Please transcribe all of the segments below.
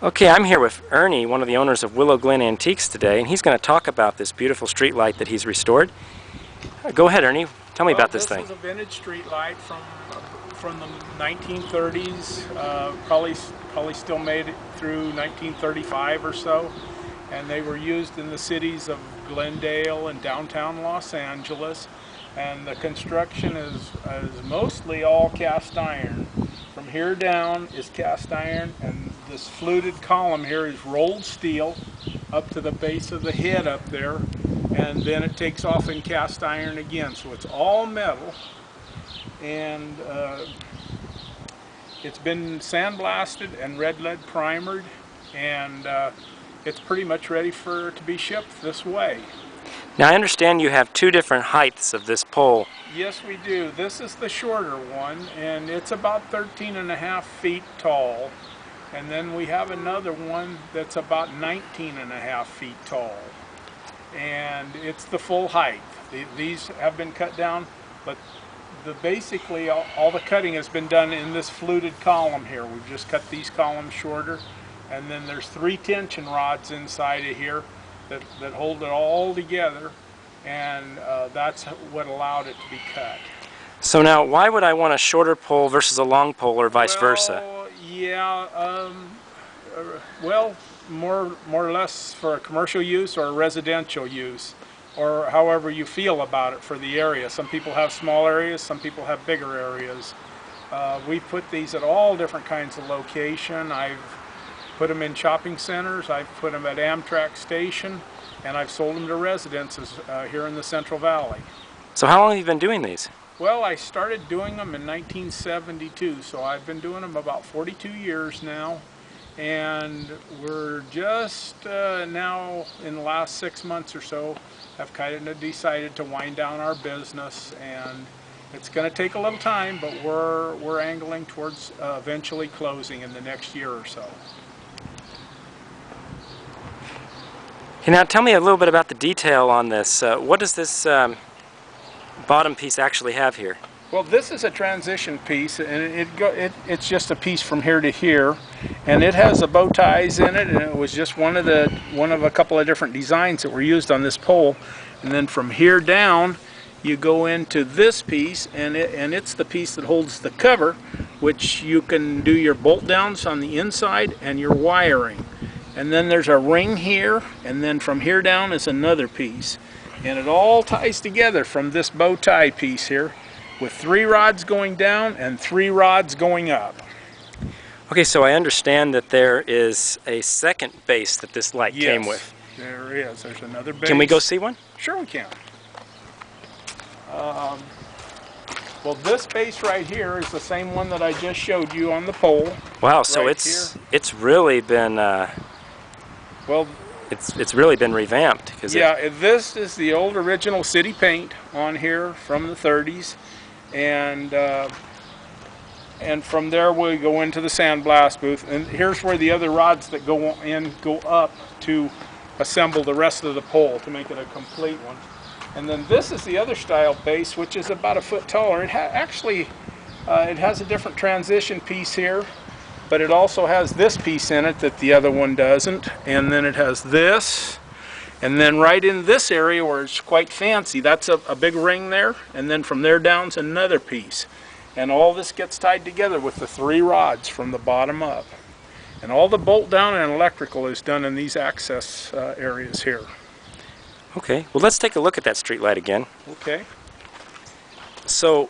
Okay, I'm here with Ernie, one of the owners of Willow Glen Antiques today, and he's going to talk about this beautiful street light that he's restored. Go ahead, Ernie. Tell me about this thing. This is a vintage street light from the 1930s. Probably still made it through 1935 or so, and they were used in the cities of Glendale and downtown Los Angeles. And the construction is mostly all cast iron. From here down is cast iron, and this fluted column here is rolled steel up to the base of the head up there, and then it takes off in cast iron again. So it's all metal, and it's been sandblasted and red lead primered, and it's pretty much ready to be shipped this way. Now I understand you have two different heights of this pole. Yes, we do. This is the shorter one, and it's about 13.5 feet tall. And then we have another one that's about 19.5 feet tall. And it's the full height. These have been cut down, but basically all the cutting has been done in this fluted column here. We've just cut these columns shorter, and then there's 3 tension rods inside of here that hold it all together, and that's what allowed it to be cut. So now, why would I want a shorter pole versus a long pole, or vice versa? Yeah, well, more or less for a commercial use or a residential use, or however you feel about it for the area. Some people have small areas, some people have bigger areas. We put these at all different kinds of location. I've put them in shopping centers, I've put them at Amtrak station, and I've sold them to residences here in the Central Valley. So how long have you been doing these? Well, I started doing them in 1972, so I've been doing them about 42 years now, and we're just now in the last 6 months or so have kind of decided to wind down our business, and it's going to take a little time, but we're angling towards eventually closing in the next year or so. Okay, now tell me a little bit about the detail on this. What does this bottom piece actually have here? Well, this is a transition piece, and it's just a piece from here to here, and it has the bow ties in it, and it was just one of a couple of different designs that were used on this pole. And then from here down, you go into this piece, and it's the piece that holds the cover, which you can do your bolt downs on the inside and your wiring. And then there's a ring here, and then from here down is another piece. And it all ties together from this bow tie piece here, with 3 rods going down and 3 rods going up. Okay, so I understand that there is a second base that this light came with. Yes, there is. There's another base. Can we go see one? Sure we can. Well, this base right here is the same one that I just showed you on the pole. Wow, so right it's really been well, it's really been revamped. Yeah, this is the old original city paint on here from the 30s, and from there we go into the sandblast booth, and here's where the other rods that go up to assemble the rest of the pole to make it a complete one. And then this is the other style base, which is about a foot taller. It it has a different transition piece here, but it also has this piece in it that the other one doesn't. And then it has this, and then right in this area where it's quite fancy, that's a big ring there, and then from there down's another piece. And all this gets tied together with the 3 rods from the bottom up. And all the bolt down and electrical is done in these access areas here. Okay, well let's take a look at that street light again. Okay. So,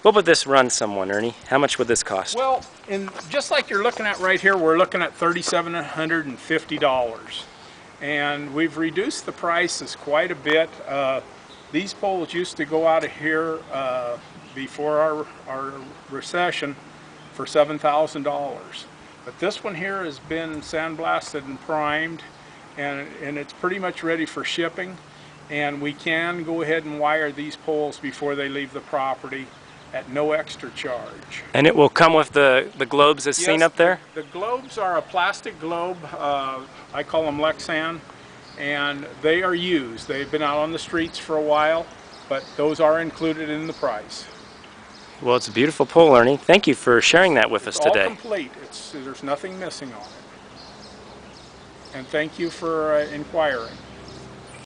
what would this run someone, Ernie? How much would this cost? Well, just like you're looking at right here, we're looking at $3,750. And we've reduced the prices quite a bit. These poles used to go out of here before our recession for $7,000. But this one here has been sandblasted and primed, and it's pretty much ready for shipping. And we can go ahead and wire these poles before they leave the property at no extra charge. And it will come with the globes as seen up there? The globes are a plastic globe. I call them Lexan, and they are used. They've been out on the streets for a while, but those are included in the price. Well, it's a beautiful pole, Ernie. Thank you for sharing that with us today. It's all complete. There's nothing missing on it. and thank you for inquiring.